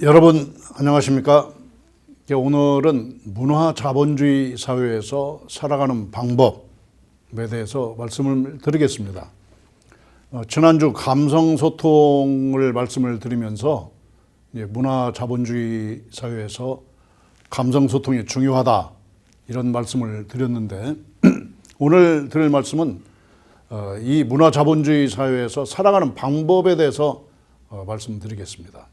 여러분 안녕하십니까? 오늘은 문화자본주의 사회에서 살아가는 방법에 대해서 말씀을 드리겠습니다. 지난주 감성소통을 말씀을 드리면서 문화자본주의 사회에서 감성소통이 중요하다 이런 말씀을 드렸는데 오늘 드릴 말씀은 이 문화자본주의 사회에서 살아가는 방법에 대해서 말씀드리겠습니다.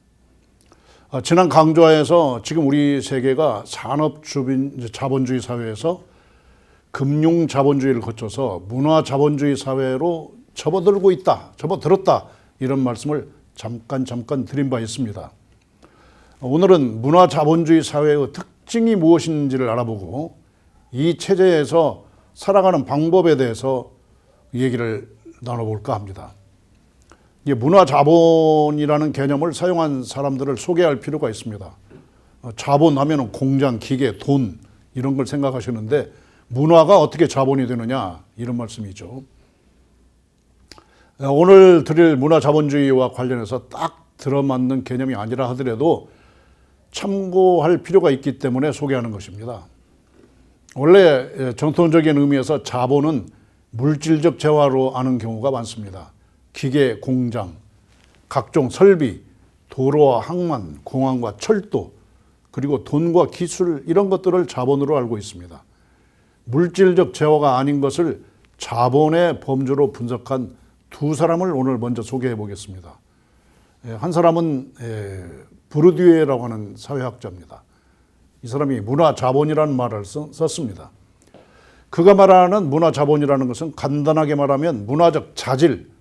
지난 강좌에서 지금 우리 세계가 산업자본주의 사회에서 금융자본주의를 거쳐서 문화자본주의 사회로 접어들고 있다, 접어들었다 이런 말씀을 잠깐 드린 바 있습니다. 오늘은 문화자본주의 사회의 특징이 무엇인지를 알아보고 이 체제에서 살아가는 방법에 대해서 얘기를 나눠볼까 합니다. 문화자본이라는 개념을 사용한 사람들을 소개할 필요가 있습니다. 자본하면 공장, 기계, 돈 이런 걸 생각하시는데 문화가 어떻게 자본이 되느냐 이런 말씀이죠. 오늘 드릴 문화자본주의와 관련해서 딱 들어맞는 개념이 아니라 하더라도 참고할 필요가 있기 때문에 소개하는 것입니다. 원래 전통적인 의미에서 자본은 물질적 재화로 아는 경우가 많습니다. 기계, 공장, 각종 설비, 도로와 항만, 공항과 철도, 그리고 돈과 기술 이런 것들을 자본으로 알고 있습니다. 물질적 재화가 아닌 것을 자본의 범주로 분석한 두 사람을 오늘 먼저 소개해 보겠습니다. 한 사람은 부르디유라고 하는 사회학자입니다. 이 사람이 문화자본이라는 말을 썼습니다. 그가 말하는 문화자본이라는 것은 간단하게 말하면 문화적 자질,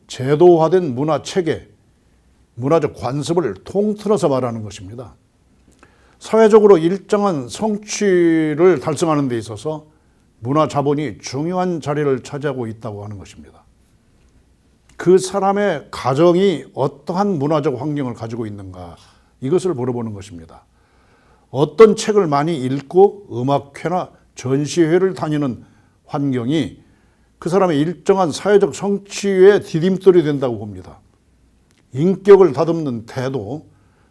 제도화된 문화체계, 문화적 관습을 통틀어서 말하는 것입니다. 사회적으로 일정한 성취를 달성하는 데 있어서 문화자본이 중요한 자리를 차지하고 있다고 하는 것입니다. 그 사람의 가정이 어떠한 문화적 환경을 가지고 있는가 이것을 물어보는 것입니다. 어떤 책을 많이 읽고 음악회나 전시회를 다니는 환경이 그 사람의 일정한 사회적 성취에 디딤돌이 된다고 봅니다. 인격을 다듬는 태도,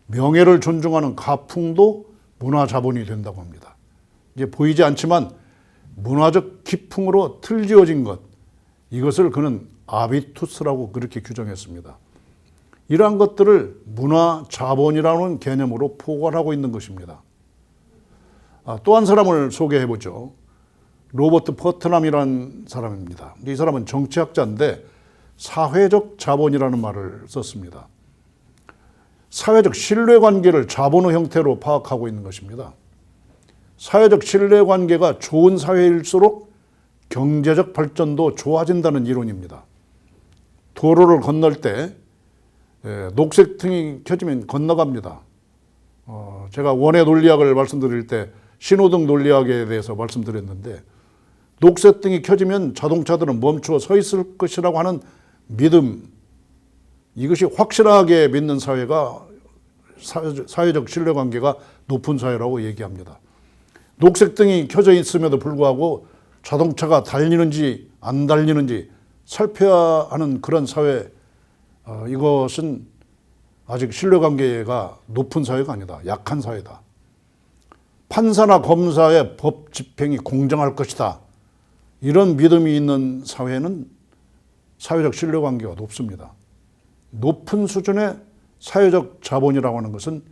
명예를 존중하는 가풍도 문화자본이 된다고 합니다. 이제 보이지 않지만 문화적 기풍으로 틀지어진 것, 이것을 그는 아비투스라고 그렇게 규정했습니다. 이러한 것들을 문화자본이라는 개념으로 포괄하고 있는 것입니다. 또 한 사람을 소개해보죠. 로버트 퍼트남이라는 사람입니다. 이 사람은 정치학자인데 사회적 자본이라는 말을 썼습니다. 사회적 신뢰관계를 자본의 형태로 파악하고 있는 것입니다. 사회적 신뢰관계가 좋은 사회일수록 경제적 발전도 좋아진다는 이론입니다. 도로를 건널 때 녹색등이 켜지면 건너갑니다. 제가 원의 논리학을 말씀드릴 때 신호등 논리학에 대해서 말씀드렸는데 녹색등이 켜지면 자동차들은 멈추어 서 있을 것이라고 하는 믿음, 이것이 확실하게 믿는 사회가 사회적 신뢰관계가 높은 사회라고 얘기합니다. 녹색등이 켜져 있음에도 불구하고 자동차가 달리는지 안 달리는지 살펴야 하는 그런 사회, 이것은 아직 신뢰관계가 높은 사회가 아니다. 약한 사회다. 판사나 검사의 법 집행이 공정할 것이다. 이런 믿음이 있는 사회는 사회적 신뢰관계가 높습니다. 높은 수준의 사회적 자본이라고 하는 것은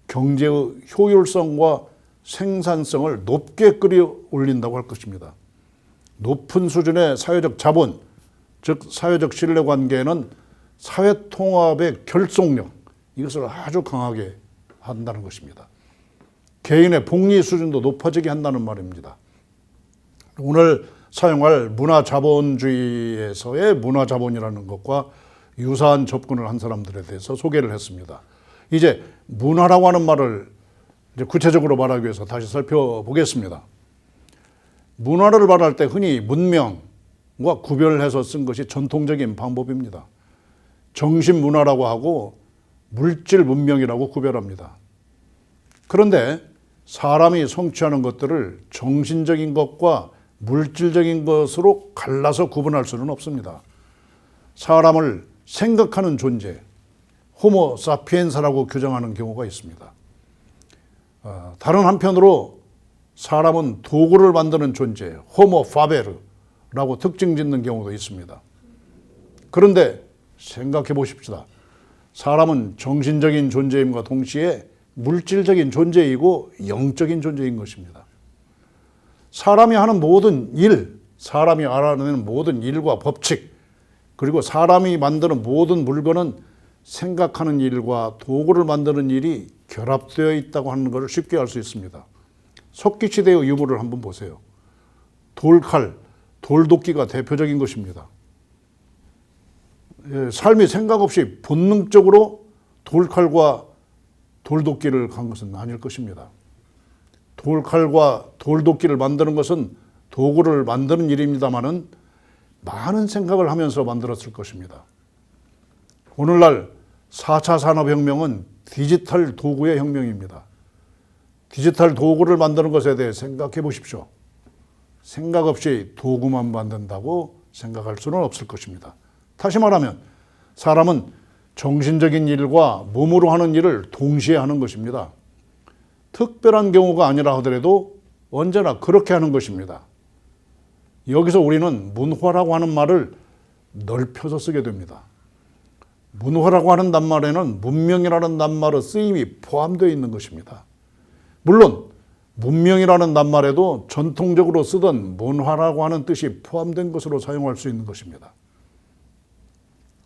경제의 효율성과 생산성을 높게 끌어올린다고 할 것입니다. 높은 수준의 사회적 자본, 즉 사회적 신뢰관계는 사회통합의 결속력, 이것을 아주 강하게 한다는 것입니다. 개인의 복리 수준도 높아지게 한다는 말입니다. 오늘 사용할 문화자본주의에서의 문화자본이라는 것과 유사한 접근을 한 사람들에 대해서 소개를 했습니다. 이제 문화라고 하는 말을 이제 구체적으로 말하기 위해서 다시 살펴보겠습니다. 문화를 말할 때 흔히 문명과 구별해서 쓴 것이 전통적인 방법입니다. 정신문화라고 하고 물질 문명이라고 구별합니다. 그런데 사람이 성취하는 것들을 정신적인 것과 물질적인 것으로 갈라서 구분할 수는 없습니다. 사람을 생각하는 존재, 호모 사피엔스라고 규정하는 경우가 있습니다. 다른 한편으로 사람은 도구를 만드는 존재, 호모 파베르라고 특징 짓는 경우도 있습니다. 그런데 생각해 보십시다. 사람은 정신적인 존재임과 동시에 물질적인 존재이고 영적인 존재인 것입니다. 사람이 하는 모든 일, 사람이 알아내는 모든 일과 법칙, 그리고 사람이 만드는 모든 물건은 생각하는 일과 도구를 만드는 일이 결합되어 있다고 하는 것을 쉽게 알 수 있습니다. 석기시대의 유물을 한번 보세요. 돌칼, 돌도끼가 대표적인 것입니다. 삶이 생각 없이 본능적으로 돌칼과 돌도끼를 간 것은 아닐 것입니다. 돌칼과 돌도끼를 만드는 것은 도구를 만드는 일입니다마는 많은 생각을 하면서 만들었을 것입니다. 오늘날 4차 산업혁명은 디지털 도구의 혁명입니다. 디지털 도구를 만드는 것에 대해 생각해 보십시오. 생각 없이 도구만 만든다고 생각할 수는 없을 것입니다. 다시 말하면 사람은 정신적인 일과 몸으로 하는 일을 동시에 하는 것입니다. 특별한 경우가 아니라 하더라도 언제나 그렇게 하는 것입니다. 여기서 우리는 문화라고 하는 말을 넓혀서 쓰게 됩니다. 문화라고 하는 낱말에는 문명이라는 낱말의 쓰임이 포함되어 있는 것입니다. 물론 문명이라는 낱말에도 전통적으로 쓰던 문화라고 하는 뜻이 포함된 것으로 사용할 수 있는 것입니다.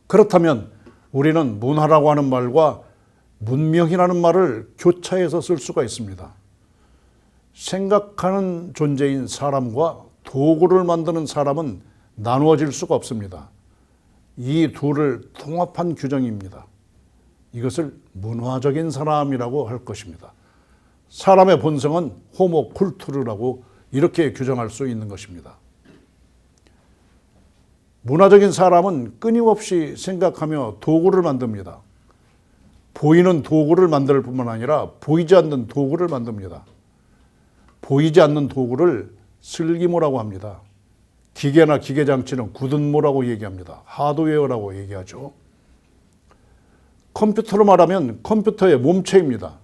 그렇다면 우리는 문화라고 하는 말과 문명이라는 말을 교차해서 쓸 수가 있습니다. 생각하는 존재인 사람과 도구를 만드는 사람은 나누어질 수가 없습니다. 이 둘을 통합한 규정입니다. 이것을 문화적인 사람이라고 할 것입니다. 사람의 본성은 호모 쿨투르라고 이렇게 규정할 수 있는 것입니다. 문화적인 사람은 끊임없이 생각하며 도구를 만듭니다. 보이는 도구를 만들 뿐만 아니라 보이지 않는 도구를 만듭니다. 보이지 않는 도구를 슬기모라고 합니다. 기계나 기계장치는 굳은 모라고 얘기합니다. 하드웨어라고 얘기하죠. 컴퓨터로 말하면 컴퓨터의 몸체입니다.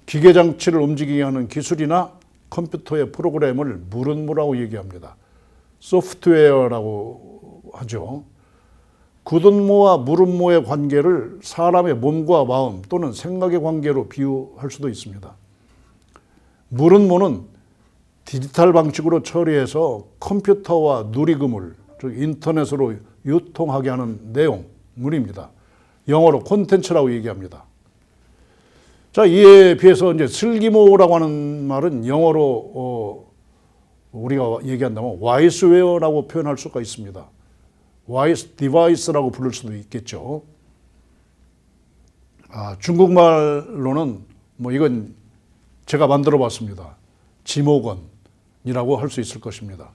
기계장치를 움직이게 하는 기술이나 컴퓨터의 프로그램을 무른모라고 얘기합니다. 소프트웨어라고 하죠. 굳은 모와 무른 모의 관계를 사람의 몸과 마음 또는 생각의 관계로 비유할 수도 있습니다. 무른 모는 디지털 방식으로 처리해서 컴퓨터와 누리금을, 즉 인터넷으로 유통하게 하는 내용물입니다. 영어로 콘텐츠라고 얘기합니다. 자, 이에 비해서 이제 슬기모라고 하는 말은 영어로 우리가 얘기한다면 와이스웨어라고 표현할 수가 있습니다. 와이스 디바이스라고 부를 수도 있겠죠. 중국말로는 이건 제가 만들어 봤습니다. 지모건이라고 할 수 있을 것입니다.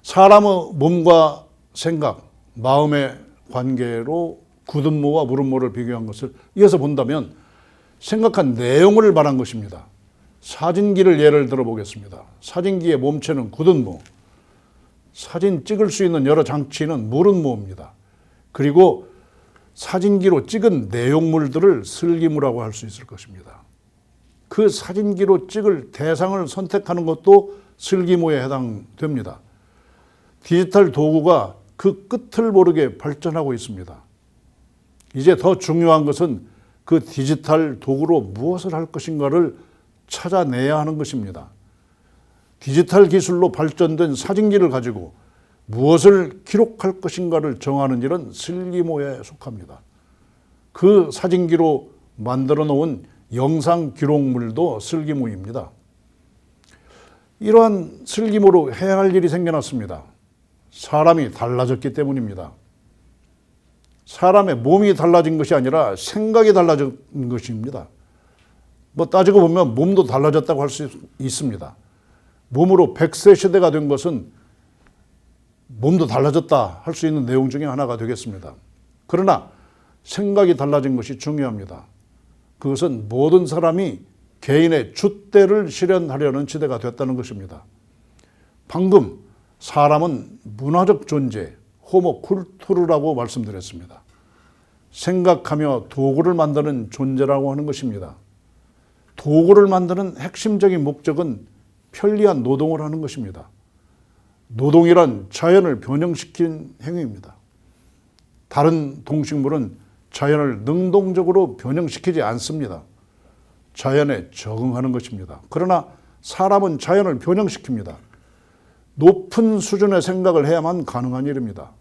사람의 몸과 생각, 마음의 관계로 굳은 모와 무른 모를 비교한 것을 이어서 본다면 생각한 내용을 말한 것입니다. 사진기를 예를 들어 보겠습니다. 사진기의 몸체는 굳은 모, 사진 찍을 수 있는 여러 장치는 무른 모입니다. 그리고 사진기로 찍은 내용물들을 슬기모라고 할 수 있을 것입니다. 그 사진기로 찍을 대상을 선택하는 것도 슬기모에 해당됩니다. 디지털 도구가 그 끝을 모르게 발전하고 있습니다. 이제 더 중요한 것은 그 디지털 도구로 무엇을 할 것인가를 찾아내야 하는 것입니다. 디지털 기술로 발전된 사진기를 가지고 무엇을 기록할 것인가를 정하는 일은 슬기모에 속합니다. 그 사진기로 만들어 놓은 영상 기록물도 슬기모입니다. 이러한 슬기모로 해야 할 일이 생겨났습니다. 사람이 달라졌기 때문입니다. 사람의 몸이 달라진 것이 아니라 생각이 달라진 것입니다. 따지고 보면 몸도 달라졌다고 할 수 있습니다. 몸으로 100세 시대가 된 것은 몸도 달라졌다 할 수 있는 내용 중에 하나가 되겠습니다. 그러나 생각이 달라진 것이 중요합니다. 그것은 모든 사람이 개인의 줏대를 실현하려는 시대가 됐다는 것입니다. 방금 사람은 문화적 존재, 호모 쿨투르라고 말씀드렸습니다. 생각하며 도구를 만드는 존재라고 하는 것입니다. 도구를 만드는 핵심적인 목적은 편리한 노동을 하는 것입니다. 노동이란 자연을 변형시킨 행위입니다. 다른 동식물은 자연을 능동적으로 변형시키지 않습니다. 자연에 적응하는 것입니다. 그러나 사람은 자연을 변형시킵니다. 높은 수준의 생각을 해야만 가능한 일입니다.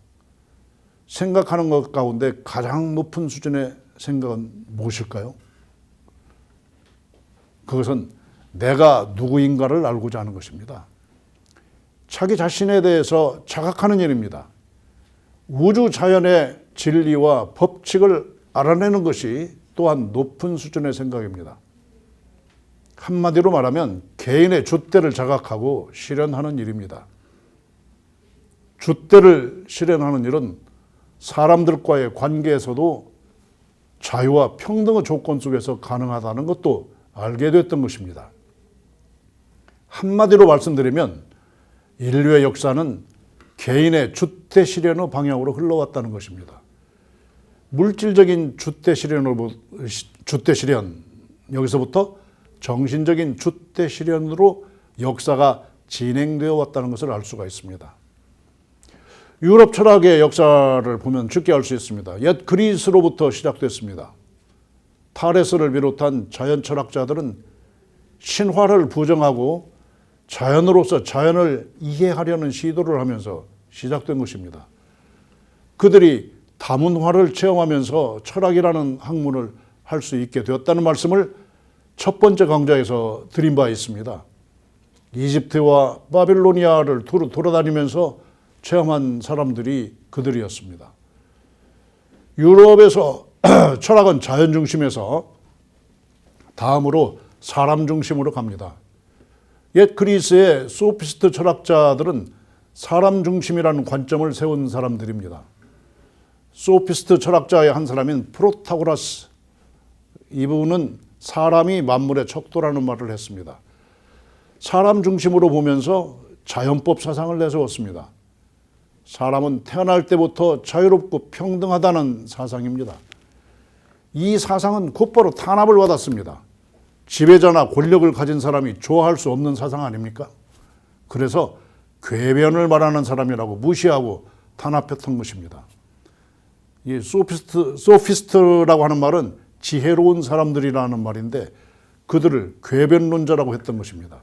생각하는 것 가운데 가장 높은 수준의 생각은 무엇일까요? 그것은 내가 누구인가를 알고자 하는 것입니다. 자기 자신에 대해서 자각하는 일입니다. 우주 자연의 진리와 법칙을 알아내는 것이 또한 높은 수준의 생각입니다. 한마디로 말하면 개인의 줏대를 자각하고 실현하는 일입니다. 줏대를 실현하는 일은 사람들과의 관계에서도 자유와 평등의 조건 속에서 가능하다는 것도 알게 됐던 것입니다. 한마디로 말씀드리면 인류의 역사는 개인의 줏대 실현의 방향으로 흘러왔다는 것입니다. 물질적인 줏대 실현, 여기서부터 정신적인 줏대 실현으로 역사가 진행되어 왔다는 것을 알 수가 있습니다. 유럽 철학의 역사를 보면 쉽게 알 수 있습니다. 옛 그리스로부터 시작됐습니다. 타레스를 비롯한 자연 철학자들은 신화를 부정하고 자연으로서 자연을 이해하려는 시도를 하면서 시작된 것입니다. 그들이 다문화를 체험하면서 철학이라는 학문을 할 수 있게 되었다는 말씀을 첫 번째 강좌에서 드린 바 있습니다. 이집트와 바빌로니아를 돌아다니면서 체험한 사람들이 그들이었습니다. 유럽에서 철학은 자연 중심에서 다음으로 사람 중심으로 갑니다. 옛 그리스의 소피스트 철학자들은 사람 중심이라는 관점을 세운 사람들입니다. 소피스트 철학자의 한 사람인 프로타고라스, 이분은 사람이 만물의 척도라는 말을 했습니다. 사람 중심으로 보면서 자연법 사상을 내세웠습니다. 사람은 태어날 때부터 자유롭고 평등하다는 사상입니다. 이 사상은 곧바로 탄압을 받았습니다. 지배자나 권력을 가진 사람이 좋아할 수 없는 사상 아닙니까? 그래서 궤변을 말하는 사람이라고 무시하고 탄압했던 것입니다. 이 소피스트라고 하는 말은 지혜로운 사람들이라는 말인데 그들을 궤변론자라고 했던 것입니다.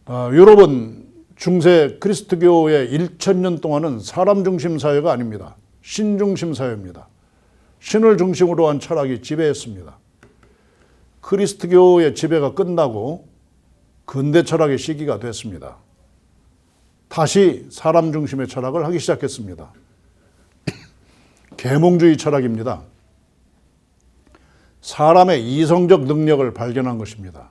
유럽은 중세 그리스도교의 1000년 동안은 사람 중심 사회가 아닙니다. 신 중심 사회입니다. 신을 중심으로 한 철학이 지배했습니다. 그리스도교의 지배가 끝나고 근대 철학의 시기가 됐습니다. 다시 사람 중심의 철학을 하기 시작했습니다. 계몽주의 철학입니다. 사람의 이성적 능력을 발견한 것입니다.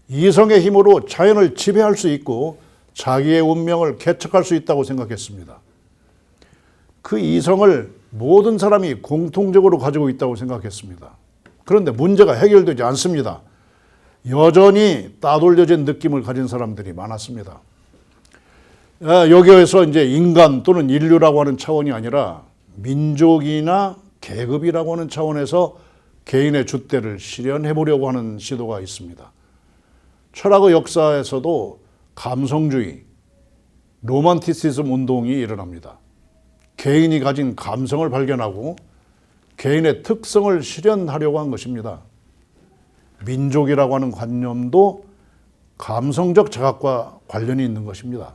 이성의 힘으로 자연을 지배할 수 있고 자기의 운명을 개척할 수 있다고 생각했습니다. 그 이성을 모든 사람이 공통적으로 가지고 있다고 생각했습니다. 그런데 문제가 해결되지 않습니다. 여전히 따돌려진 느낌을 가진 사람들이 많았습니다. 여기에서 이제 인간 또는 인류라고 하는 차원이 아니라 민족이나 계급이라고 하는 차원에서 개인의 줏대를 실현해 보려고 하는 시도가 있습니다. 철학의 역사에서도 감성주의, 로만티시즘 운동이 일어납니다. 개인이 가진 감성을 발견하고 개인의 특성을 실현하려고 한 것입니다. 민족이라고 하는 관념도 감성적 자각과 관련이 있는 것입니다.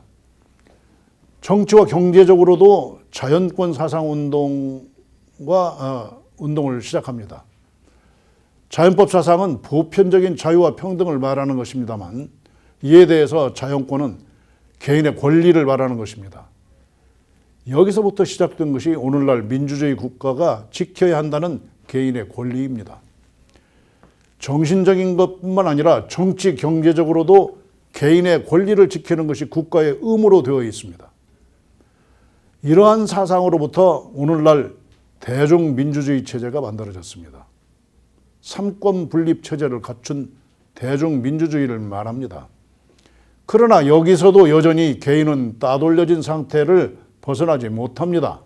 정치와 경제적으로도 자연권 사상 운동을 시작합니다. 자연법 사상은 보편적인 자유와 평등을 말하는 것입니다만 이에 대해서 자연권은 개인의 권리를 말하는 것입니다. 여기서부터 시작된 것이 오늘날 민주주의 국가가 지켜야 한다는 개인의 권리입니다. 정신적인 것뿐만 아니라 정치, 경제적으로도 개인의 권리를 지키는 것이 국가의 의무로 되어 있습니다. 이러한 사상으로부터 오늘날 대중민주주의 체제가 만들어졌습니다. 삼권 분립 체제를 갖춘 대중민주주의를 말합니다. 그러나 여기서도 여전히 개인은 따돌려진 상태를 벗어나지 못합니다.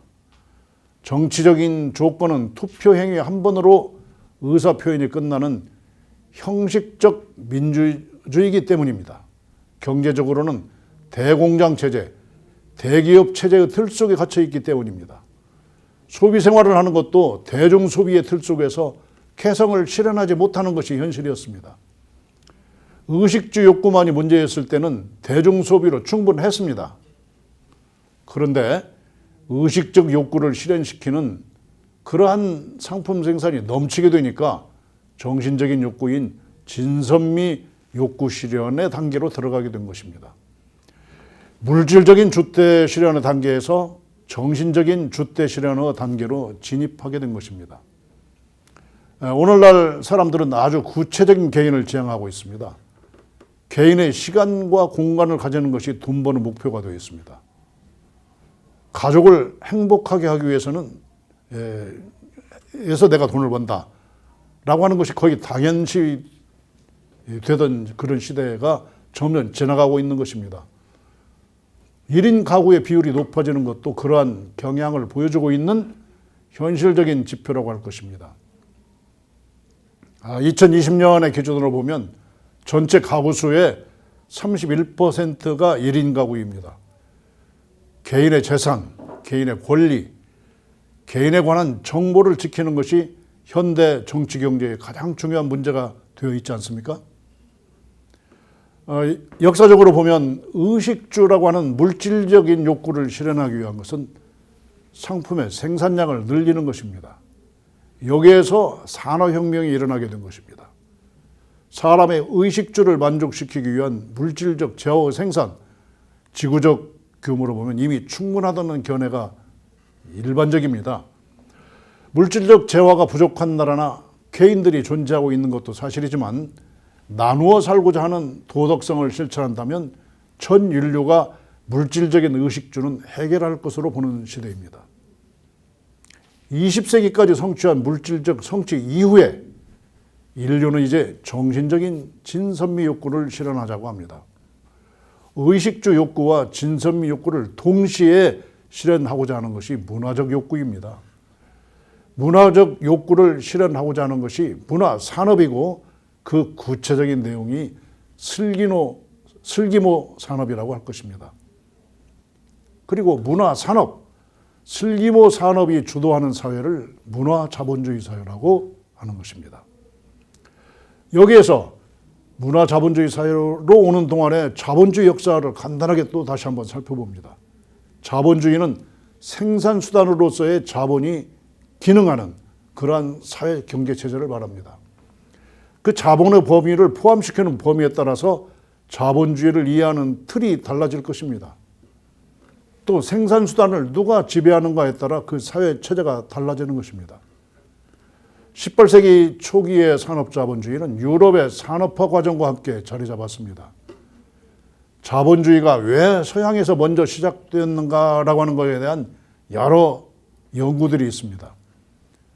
정치적인 조건은 투표 행위 한 번으로 의사 표현이 끝나는 형식적 민주주의이기 때문입니다. 경제적으로는 대공장 체제, 대기업 체제의 틀 속에 갇혀 있기 때문입니다. 소비 생활을 하는 것도 대중 소비의 틀 속에서 개성을 실현하지 못하는 것이 현실이었습니다. 의식주 욕구만이 문제였을 때는 대중 소비로 충분했습니다. 그런데 의식적 욕구를 실현시키는 그러한 상품 생산이 넘치게 되니까 정신적인 욕구인 진선미 욕구 실현의 단계로 들어가게 된 것입니다. 물질적인 주대 실현의 단계에서 정신적인 주대 실현의 단계로 진입하게 된 것입니다. 오늘날 사람들은 아주 구체적인 개인을 지향하고 있습니다. 개인의 시간과 공간을 가지는 것이 돈 버는 목표가 되어 있습니다. 가족을 행복하게 하기 위해서는 내가 돈을 번다라고 하는 것이 거의 당연시 되던 그런 시대가 점점 지나가고 있는 것입니다. 1인 가구의 비율이 높아지는 것도 그러한 경향을 보여주고 있는 현실적인 지표라고 할 것입니다. 2020년의 기준으로 보면 전체 가구 수의 31%가 1인 가구입니다. 개인의 재산, 개인의 권리, 개인에 관한 정보를 지키는 것이 현대 정치 경제의 가장 중요한 문제가 되어 있지 않습니까? 역사적으로 보면 의식주라고 하는 물질적인 욕구를 실현하기 위한 것은 상품의 생산량을 늘리는 것입니다. 여기에서 산업혁명이 일어나게 된 것입니다. 사람의 의식주를 만족시키기 위한 물질적 재화의 생산, 지구적 규모로 보면 이미 충분하다는 견해가 일반적입니다. 물질적 재화가 부족한 나라나 개인들이 존재하고 있는 것도 사실이지만 나누어 살고자 하는 도덕성을 실천한다면 전 인류가 물질적인 의식주는 해결할 것으로 보는 시대입니다. 20세기까지 성취한 물질적 성취 이후에 인류는 이제 정신적인 진선미 욕구를 실현하자고 합니다. 의식주 욕구와 진선미 욕구를 동시에 실현하고자 하는 것이 문화적 욕구입니다. 문화적 욕구를 실현하고자 하는 것이 문화 산업이고 그 구체적인 내용이 슬기모 산업이라고 할 것입니다. 그리고 문화 산업, 슬기모 산업이 주도하는 사회를 문화 자본주의 사회라고 하는 것입니다. 여기에서 문화 자본주의 사회로 오는 동안에 자본주의 역사를 간단하게 또 다시 한번 살펴봅니다. 자본주의는 생산수단으로서의 자본이 기능하는 그러한 사회 경제 체제를 말합니다. 그 자본의 범위를 포함시키는 범위에 따라서 자본주의를 이해하는 틀이 달라질 것입니다. 또 생산수단을 누가 지배하는가에 따라 그 사회 체제가 달라지는 것입니다. 18세기 초기의 산업자본주의는 유럽의 산업화 과정과 함께 자리 잡았습니다. 자본주의가 왜 서양에서 먼저 시작되었는가라고 하는 것에 대한 여러 연구들이 있습니다.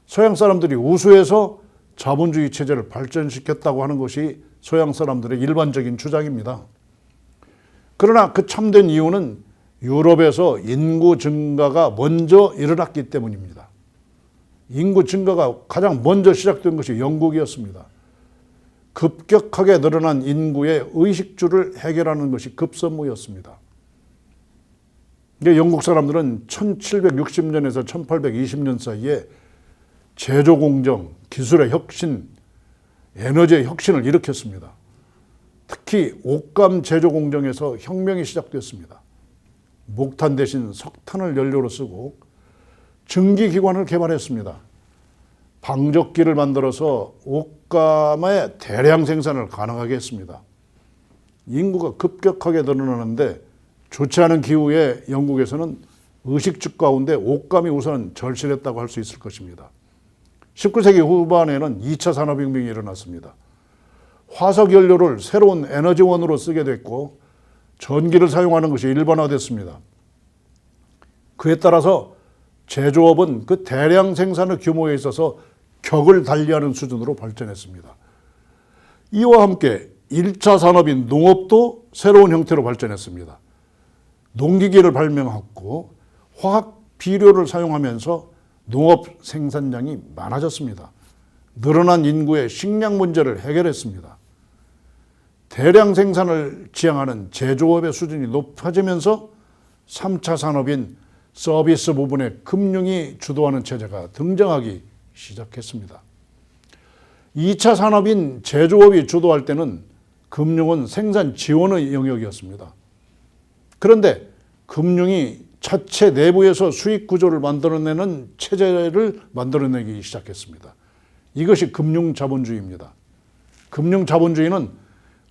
서양 사람들이 우수해서 자본주의 체제를 발전시켰다고 하는 것이 서양 사람들의 일반적인 주장입니다. 그러나 그 참된 이유는 유럽에서 인구 증가가 먼저 일어났기 때문입니다. 인구 증가가 가장 먼저 시작된 것이 영국이었습니다. 급격하게 늘어난 인구의 의식주를 해결하는 것이 급선무였습니다. 영국 사람들은 1760년에서 1820년 사이에 제조공정, 기술의 혁신, 에너지의 혁신을 일으켰습니다. 특히 옷감 제조공정에서 혁명이 시작됐습니다. 목탄 대신 석탄을 연료로 쓰고 증기기관을 개발했습니다. 방적기를 만들어서 옷감의 대량 생산을 가능하게 했습니다. 인구가 급격하게 늘어나는데 좋지 않은 기후에 영국에서는 의식주 가운데 옷감이 우선 절실했다고 할 수 있을 것입니다. 19세기 후반에는 2차 산업혁명이 일어났습니다. 화석연료를 새로운 에너지원으로 쓰게 됐고 전기를 사용하는 것이 일반화됐습니다. 그에 따라서 제조업은 그 대량 생산의 규모에 있어서 격을 달리하는 수준으로 발전했습니다. 이와 함께 1차 산업인 농업도 새로운 형태로 발전했습니다. 농기계를 발명했고 화학 비료를 사용하면서 농업 생산량이 많아졌습니다. 늘어난 인구의 식량 문제를 해결했습니다. 대량 생산을 지향하는 제조업의 수준이 높아지면서 3차 산업인 서비스 부분에 금융이 주도하는 체제가 등장하기 시작했습니다. 2차 산업인 제조업이 주도할 때는 금융은 생산 지원의 영역이었습니다. 그런데 금융이 자체 내부에서 수익 구조를 만들어내는 체제를 만들어내기 시작했습니다. 이것이 금융자본주의입니다. 금융자본주의는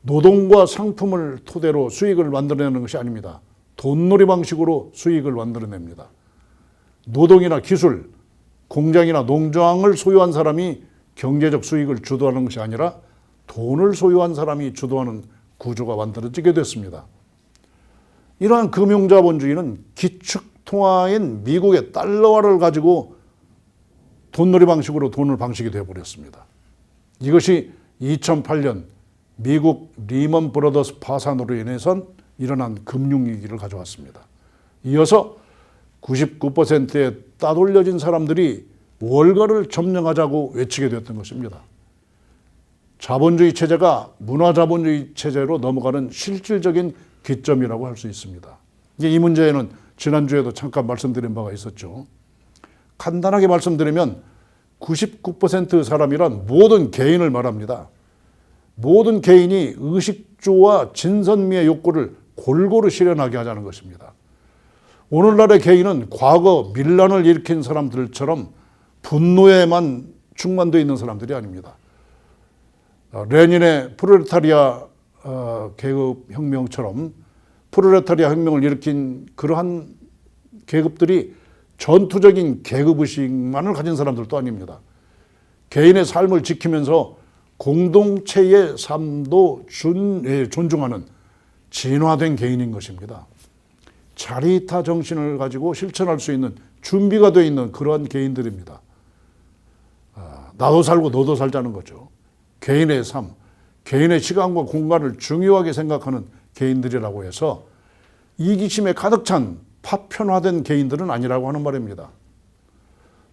노동과 상품을 토대로 수익을 만들어내는 것이 아닙니다. 돈놀이 방식으로 수익을 만들어냅니다. 노동이나 기술, 공장이나 농장을 소유한 사람이 경제적 수익을 주도하는 것이 아니라 돈을 소유한 사람이 주도하는 구조가 만들어지게 됐습니다. 이러한 금융자본주의는 기축통화인 미국의 달러화를 가지고 돈놀이 방식으로 돈을 방식이 되어버렸습니다. 이것이 2008년 미국 리먼 브러더스 파산으로 인해서 일어난 금융위기를 가져왔습니다. 이어서 99%의 따돌려진 사람들이 월가를 점령하자고 외치게 되었던 것입니다. 자본주의 체제가 문화자본주의 체제로 넘어가는 실질적인 기점이라고 할 수 있습니다. 이 문제에는 지난주에도 잠깐 말씀드린 바가 있었죠. 간단하게 말씀드리면 99% 사람이란 모든 개인을 말합니다. 모든 개인이 의식주와 진선미의 욕구를 골고루 실현하게 하자는 것입니다. 오늘날의 개인은 과거 밀란을 일으킨 사람들처럼 분노에만 충만되어 있는 사람들이 아닙니다. 레닌의 프롤레타리아 계급 혁명처럼 프롤레타리아 혁명을 일으킨 그러한 계급들이 전투적인 계급의식만을 가진 사람들도 아닙니다. 개인의 삶을 지키면서 공동체의 삶도 존중하는 진화된 개인인 것입니다. 자리타 정신을 가지고 실천할 수 있는 준비가 되어 있는 그러한 개인들입니다. 나도 살고 너도 살자는 거죠. 개인의 삶, 개인의 시간과 공간을 중요하게 생각하는 개인들이라고 해서 이기심에 가득 찬 파편화된 개인들은 아니라고 하는 말입니다.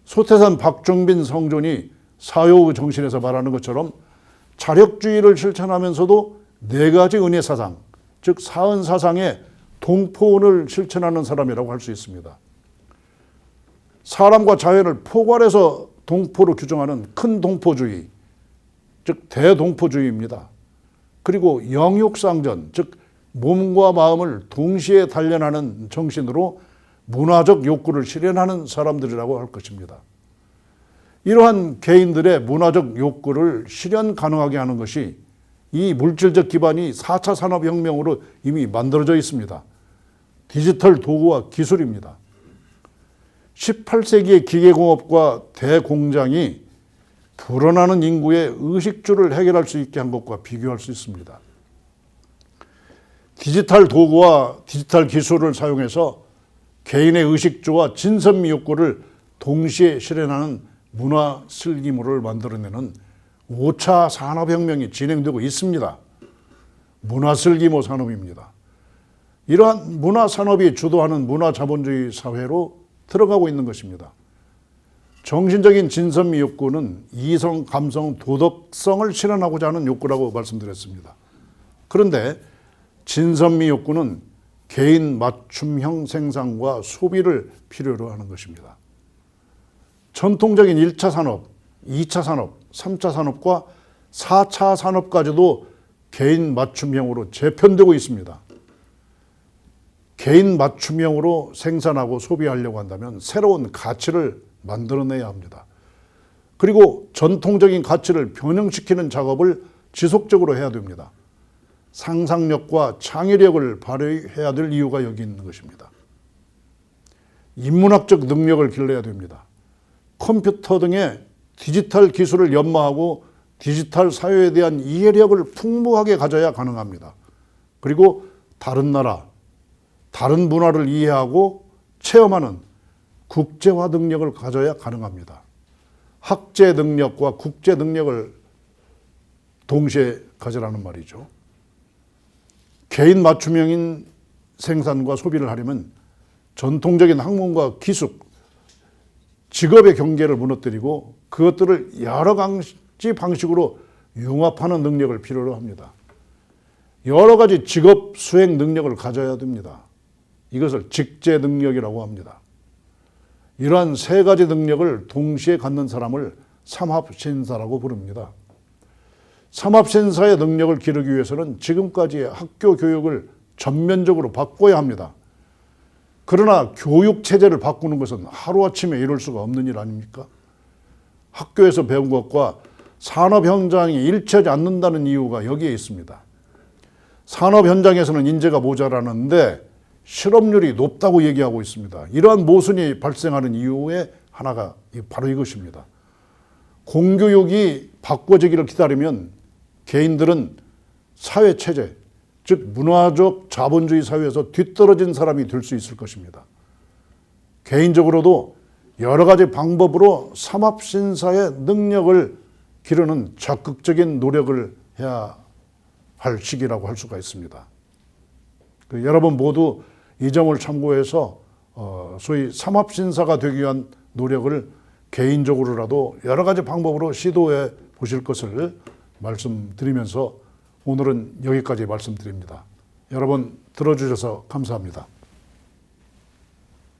소태산 박종빈 성존이 사효의 정신에서 말하는 것처럼 자력주의를 실천하면서도 네 가지 은혜 사상, 즉 사은 사상의 동포원을 실천하는 사람이라고 할 수 있습니다. 사람과 자연을 포괄해서 동포로 규정하는 큰 동포주의, 즉 대동포주의입니다. 그리고 영육상전, 즉 몸과 마음을 동시에 단련하는 정신으로 문화적 욕구를 실현하는 사람들이라고 할 것입니다. 이러한 개인들의 문화적 욕구를 실현 가능하게 하는 것이 이 물질적 기반이 4차 산업혁명으로 이미 만들어져 있습니다. 디지털 도구와 기술입니다. 18세기의 기계공업과 대공장이 불어나는 인구의 의식주를 해결할 수 있게 한 것과 비교할 수 있습니다. 디지털 도구와 디지털 기술을 사용해서 개인의 의식주와 진선미 욕구를 동시에 실현하는 문화 슬기물을 만들어내는 5차 산업혁명이 진행되고 있습니다. 문화 슬기모 산업입니다. 이러한 문화 산업이 주도하는 문화 자본주의 사회로 들어가고 있는 것입니다. 정신적인 진선미 욕구는 이성, 감성, 도덕성을 실현하고자 하는 욕구라고 말씀드렸습니다. 그런데 진선미 욕구는 개인 맞춤형 생산과 소비를 필요로 하는 것입니다. 전통적인 1차 산업, 2차 산업, 3차 산업과 4차 산업까지도 개인 맞춤형으로 재편되고 있습니다. 개인 맞춤형으로 생산하고 소비하려고 한다면 새로운 가치를 만들어내야 합니다. 그리고 전통적인 가치를 변형시키는 작업을 지속적으로 해야 됩니다. 상상력과 창의력을 발휘해야 될 이유가 여기 있는 것입니다. 인문학적 능력을 길러야 됩니다. 컴퓨터 등의 디지털 기술을 연마하고 디지털 사회에 대한 이해력을 풍부하게 가져야 가능합니다. 그리고 다른 나라, 다른 문화를 이해하고 체험하는 국제화 능력을 가져야 가능합니다. 학제 능력과 국제 능력을 동시에 가져라는 말이죠. 개인 맞춤형인 생산과 소비를 하려면 전통적인 학문과 기술, 직업의 경계를 무너뜨리고 그것들을 여러 가지 방식으로 융합하는 능력을 필요로 합니다. 여러 가지 직업 수행 능력을 가져야 됩니다. 이것을 직제 능력이라고 합니다. 이러한 세 가지 능력을 동시에 갖는 사람을 삼합신사라고 부릅니다. 삼합신사의 능력을 기르기 위해서는 지금까지의 학교 교육을 전면적으로 바꿔야 합니다. 그러나 교육 체제를 바꾸는 것은 하루아침에 이룰 수가 없는 일 아닙니까? 학교에서 배운 것과 산업 현장이 일치하지 않는다는 이유가 여기에 있습니다. 산업 현장에서는 인재가 모자라는데 실업률이 높다고 얘기하고 있습니다. 이러한 모순이 발생하는 이유의 하나가 바로 이것입니다. 공교육이 바꿔지기를 기다리면 개인들은 사회체제, 즉 문화적 자본주의 사회에서 뒤떨어진 사람이 될 수 있을 것입니다. 개인적으로도 여러 가지 방법으로 삼합신사의 능력을 기르는 적극적인 노력을 해야 할 시기라고 할 수가 있습니다. 여러분 모두 이 점을 참고해서 소위 삼합신사가 되기 위한 노력을 개인적으로라도 여러 가지 방법으로 시도해 보실 것을 말씀드리면서 오늘은 여기까지 말씀드립니다. 여러분 들어주셔서 감사합니다.